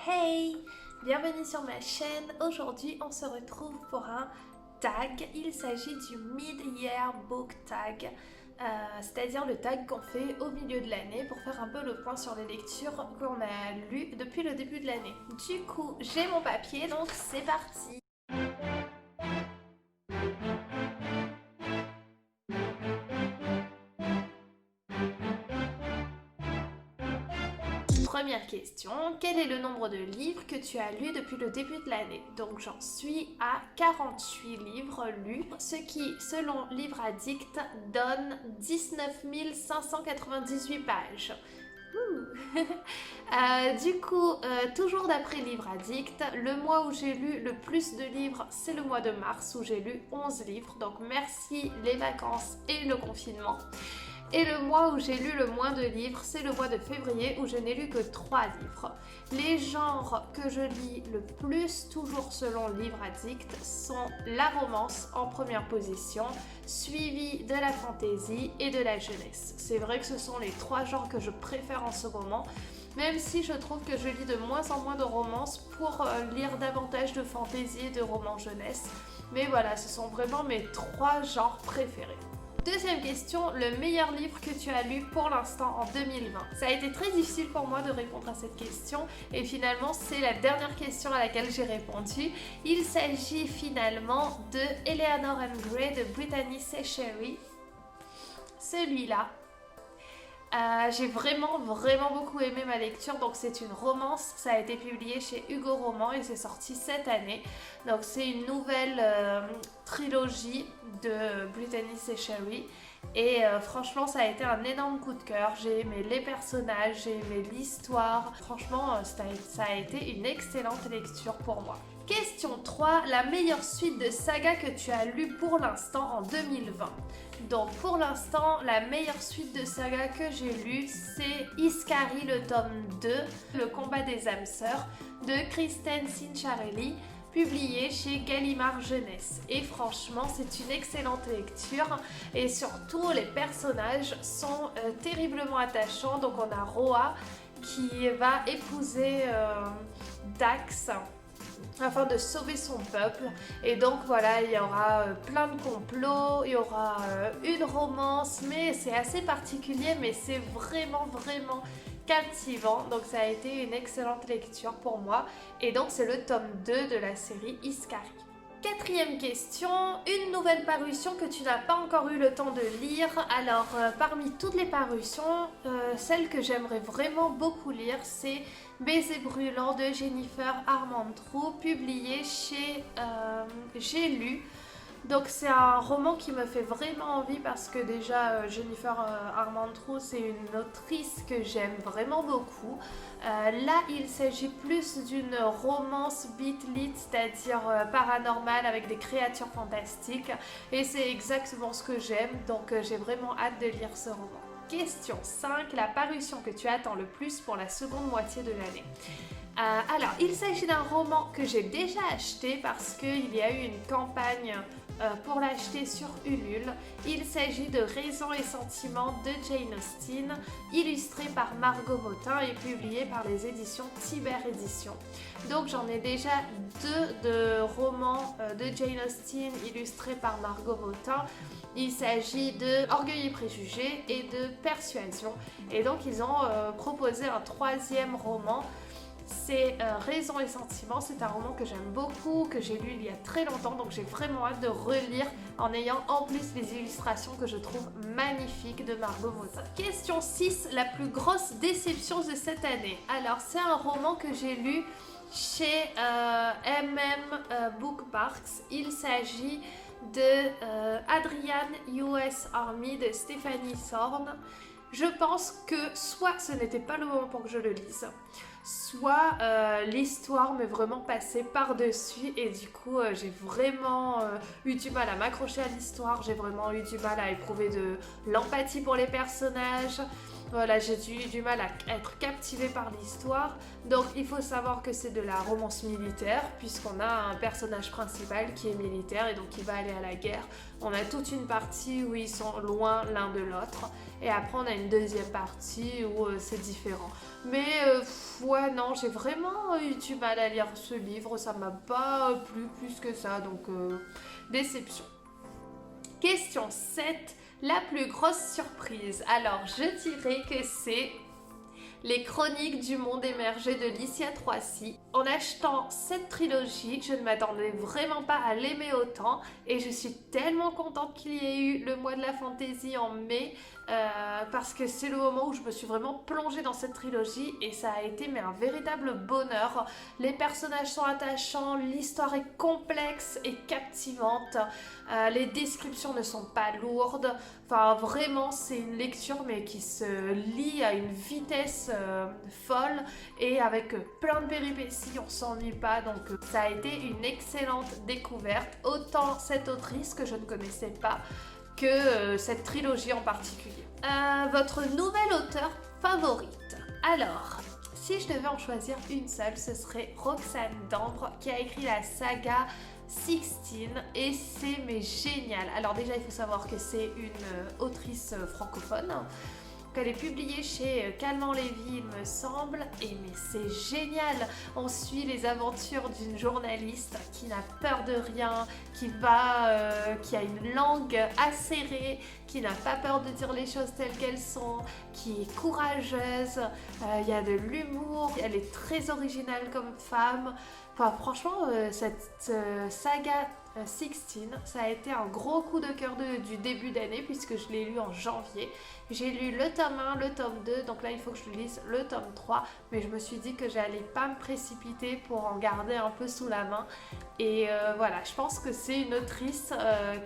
Hey! Bienvenue sur ma chaîne. Aujourd'hui, on se retrouve pour un tag. Il s'agit du Mid-Year Book Tag, c'est-à-dire le tag qu'on fait au milieu de l'année pour faire un peu le point sur les lectures qu'on a lues depuis le début de l'année. Du coup, j'ai mon papier, donc c'est parti! Première question, quel est le nombre de livres que tu as lus depuis le début de l'année? Donc j'en suis à 48 livres lus, ce qui, selon Livre Addict, donne 19 598 pages. Du coup, toujours d'après Livre Addict, le mois où j'ai lu le plus de livres, c'est le mois de mars où j'ai lu 11 livres. Donc merci les vacances et le confinement. Et le mois où j'ai lu le moins de livres, c'est le mois de février où je n'ai lu que 3 livres. Les genres que je lis le plus, toujours selon Livre Addict, sont la romance en première position, suivi de la fantasy et de la jeunesse. C'est vrai que ce sont les 3 genres que je préfère en ce moment, même si je trouve que je lis de moins en moins de romances pour lire davantage de fantasy et de romans jeunesse. Mais voilà, ce sont vraiment mes 3 genres préférés. Deuxième question, le meilleur livre que tu as lu pour l'instant en 2020. Ça a été très difficile pour moi de répondre à cette question et finalement c'est la dernière question à laquelle j'ai répondu. Il s'agit finalement de Eleanor and Gray de Brittany Sherry. Celui-là. J'ai vraiment beaucoup aimé ma lecture, donc c'est une romance, ça a été publié chez Hugo Roman et c'est sorti cette année. Donc c'est une nouvelle trilogie de Brittany Sherry et franchement ça a été un énorme coup de cœur. J'ai aimé les personnages, j'ai aimé l'histoire, franchement ça a été une excellente lecture pour moi. Question 3, la meilleure suite de saga que tu as lue pour l'instant en 2020. Donc pour l'instant, la meilleure suite de saga que j'ai lue, c'est Iskari le tome 2, Le combat des âmes sœurs, de Kristen Cinciarelli, publié chez Gallimard Jeunesse. Et franchement, c'est une excellente lecture et surtout les personnages sont terriblement attachants. Donc on a Roa qui va épouser Dax afin de sauver son peuple. Et donc voilà, il y aura plein de complots, il y aura une romance, mais c'est assez particulier, mais c'est vraiment captivant. Donc ça a été une excellente lecture pour moi. Et donc c'est le tome 2 de la série Iskari. Quatrième question, une nouvelle parution que tu n'as pas encore eu le temps de lire. Alors, parmi toutes les parutions, celle que j'aimerais vraiment beaucoup lire, c'est Baiser brûlant de Jennifer Armentrout, publié chez J'ai lu. Donc c'est un roman qui me fait vraiment envie parce que déjà Jennifer Armentrout c'est une autrice que j'aime vraiment beaucoup. Là il s'agit plus d'une romance beat lit, c'est-à-dire paranormale avec des créatures fantastiques et c'est exactement ce que j'aime, donc j'ai vraiment hâte de lire ce roman. Question 5, la parution que tu attends le plus pour la seconde moitié de l'année. Alors, il s'agit d'un roman que j'ai déjà acheté parce qu'il y a eu une campagne pour l'acheter sur Ulule. Il s'agit de Raison et Sentiments de Jane Austen, illustré par Margot Motin et publié par les éditions Tiber Éditions. Donc j'en ai déjà 2 de romans de Jane Austen illustrés par Margot Motin. Il s'agit de Orgueil et Préjugés et de Persuasion. Et donc ils ont proposé un 3e roman. C'est Raison et Sentiments, c'est un roman que j'aime beaucoup, que j'ai lu il y a très longtemps, donc j'ai vraiment hâte de relire en ayant en plus les illustrations que je trouve magnifiques de Margot Motin. Question 6, la plus grosse déception de cette année. Alors c'est un roman que j'ai lu chez Bookmarks. Il s'agit de Adrian US Army de Stéphanie Thorne. Je pense que soit ce n'était pas le moment pour que je le lise, soit l'histoire m'est vraiment passée par-dessus et du coup j'ai vraiment eu du mal à m'accrocher à l'histoire, j'ai vraiment eu du mal à éprouver de l'empathie pour les personnages. Voilà, j'ai du mal à être captivée par l'histoire. Donc il faut savoir que c'est de la romance militaire, puisqu'on a un personnage principal qui est militaire et donc il va aller à la guerre. On a toute une partie où ils sont loin l'un de l'autre, et après on a une deuxième partie où c'est différent. Mais ouais, non, j'ai vraiment eu du mal à lire ce livre, ça m'a pas plu plus que ça, donc déception. Question 7. La plus grosse surprise. Alors, je dirais que c'est Les Chroniques du Monde Émergé de Licia Troisi. En achetant cette trilogie, je ne m'attendais vraiment pas à l'aimer autant et je suis tellement contente qu'il y ait eu le mois de la fantaisie en mai parce que c'est le moment où je me suis vraiment plongée dans cette trilogie et ça a été un véritable bonheur. Les personnages sont attachants, l'histoire est complexe et captivante, les descriptions ne sont pas lourdes. Enfin, vraiment, c'est une lecture mais qui se lit à une vitesse folle et avec plein de péripéties, on s'ennuie pas, donc ça a été une excellente découverte, autant cette autrice que je ne connaissais pas que cette trilogie en particulier. Votre nouvelle auteure favorite? Alors, si je devais en choisir une seule, ce serait Roxane Dambre qui a écrit la saga 16 et c'est génial. Alors déjà, il faut savoir que c'est une autrice francophone. Elle est publiée chez Calmant-Lévy, il me semble, et mais c'est génial. On suit les aventures d'une journaliste qui n'a peur de rien, qui a une langue acérée, qui n'a pas peur de dire les choses telles qu'elles sont, qui est courageuse, il y a de l'humour, elle est très originale comme femme. Enfin, franchement, cette saga 16, ça a été un gros coup de cœur du début d'année puisque je l'ai lu en janvier. J'ai lu le tome 1, le tome 2, donc là il faut que je lise le tome 3, mais je me suis dit que j'allais pas me précipiter pour en garder un peu sous la main. Et voilà, je pense que c'est une autrice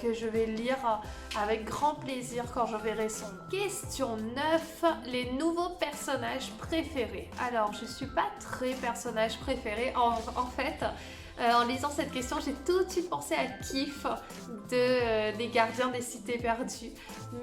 que je vais lire avec grand plaisir quand je verrai son nom. Question 9, les nouveaux personnages préférés. Alors, je suis pas très personnage préféré, en fait. En lisant cette question, j'ai tout de suite pensé à Kif des Gardiens des Cités Perdues.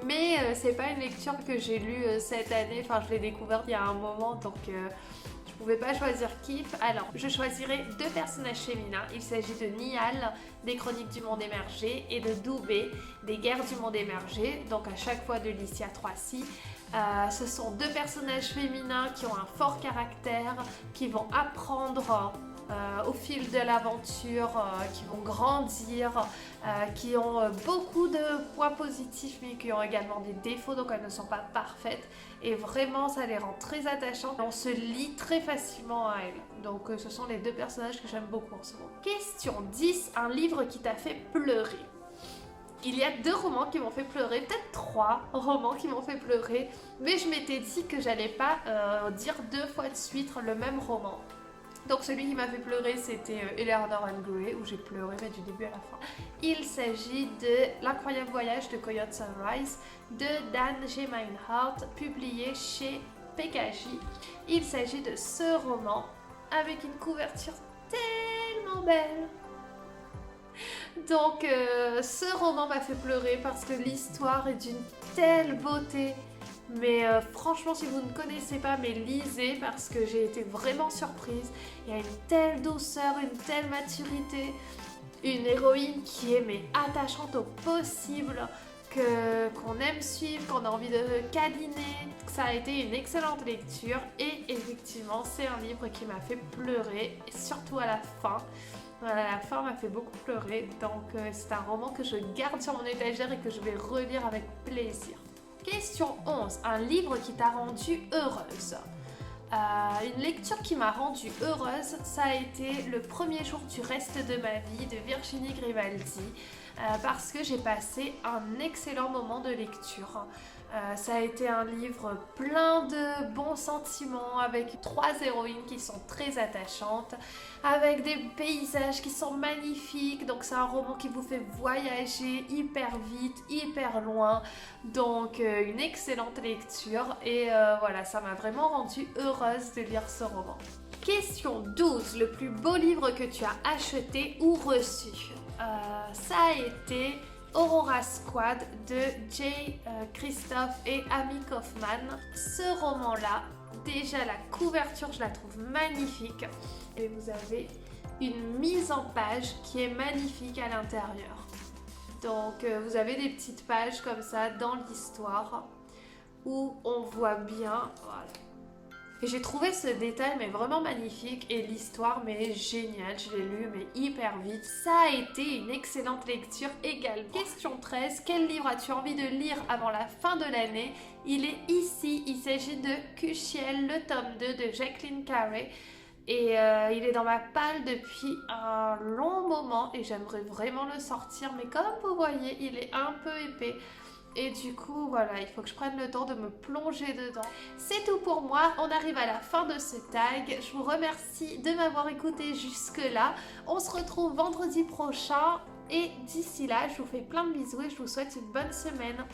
Mais c'est pas une lecture que j'ai lue cette année, enfin je l'ai découverte il y a un moment, donc je pouvais pas choisir Kif. Alors, je choisirai deux personnages féminins. Il s'agit de Niall, des Chroniques du Monde Émergé, et de Doubé, des Guerres du Monde Émergé, donc à chaque fois de Licia Troisi. Ce sont deux personnages féminins qui ont un fort caractère, qui vont apprendre au fil de l'aventure, qui vont grandir, qui ont beaucoup de points positifs mais qui ont également des défauts, donc elles ne sont pas parfaites et vraiment ça les rend très attachantes. On se lie très facilement à elles, donc ce sont les deux personnages que j'aime beaucoup en ce moment. Question 10, un livre qui t'a fait pleurer. Il y a 2 romans qui m'ont fait pleurer, peut-être 3 romans qui m'ont fait pleurer, mais je m'étais dit que j'allais pas dire 2 fois de suite le même roman. Donc celui qui m'a fait pleurer, c'était Eleanor and Grey, où j'ai pleuré mais du début à la fin. Il s'agit de L'incroyable voyage de Coyote Sunrise de Dan G. Meinhardt, publié chez PKJ. Il s'agit de ce roman avec une couverture tellement belle. Donc ce roman m'a fait pleurer parce que l'histoire est d'une telle beauté. Mais franchement, si vous ne connaissez pas, mais lisez parce que j'ai été vraiment surprise. Il y a une telle douceur, une telle maturité, une héroïne qui est attachante au possible, qu'on aime suivre, qu'on a envie de câliner. Ça a été une excellente lecture et effectivement, c'est un livre qui m'a fait pleurer, et surtout à la fin. La fin m'a fait beaucoup pleurer, donc c'est un roman que je garde sur mon étagère et que je vais relire avec plaisir. Question 11. Un livre qui t'a rendue heureuse. Une lecture qui m'a rendue heureuse, ça a été Le premier jour du reste de ma vie de Virginie Grimaldi, parce que j'ai passé un excellent moment de lecture. Ça a été un livre plein de bons sentiments, avec 3 héroïnes qui sont très attachantes, avec des paysages qui sont magnifiques. Donc c'est un roman qui vous fait voyager hyper vite, hyper loin. Donc une excellente lecture et voilà, ça m'a vraiment rendue heureuse de lire ce roman. Question 12. Le plus beau livre que tu as acheté ou reçu? Ça a été Aurora Squad de Jay Christophe et Amy Kaufman. Ce roman-là, déjà la couverture, je la trouve magnifique. Et vous avez une mise en page qui est magnifique à l'intérieur. Donc vous avez des petites pages comme ça dans l'histoire où on voit bien, voilà. Et j'ai trouvé ce détail mais vraiment magnifique et l'histoire mais géniale, je l'ai lu mais hyper vite. Ça a été une excellente lecture également. Question 13, quel livre as-tu envie de lire avant la fin de l'année? Il est ici, il s'agit de Kushiel, le tome 2 de Jacqueline Carey. Et il est dans ma palle depuis un long moment et j'aimerais vraiment le sortir. Mais comme vous voyez, il est un peu épais. Et du coup, voilà, il faut que je prenne le temps de me plonger dedans. C'est tout pour moi, on arrive à la fin de ce tag. Je vous remercie de m'avoir écouté jusque-là. On se retrouve vendredi prochain. Et d'ici là, je vous fais plein de bisous et je vous souhaite une bonne semaine.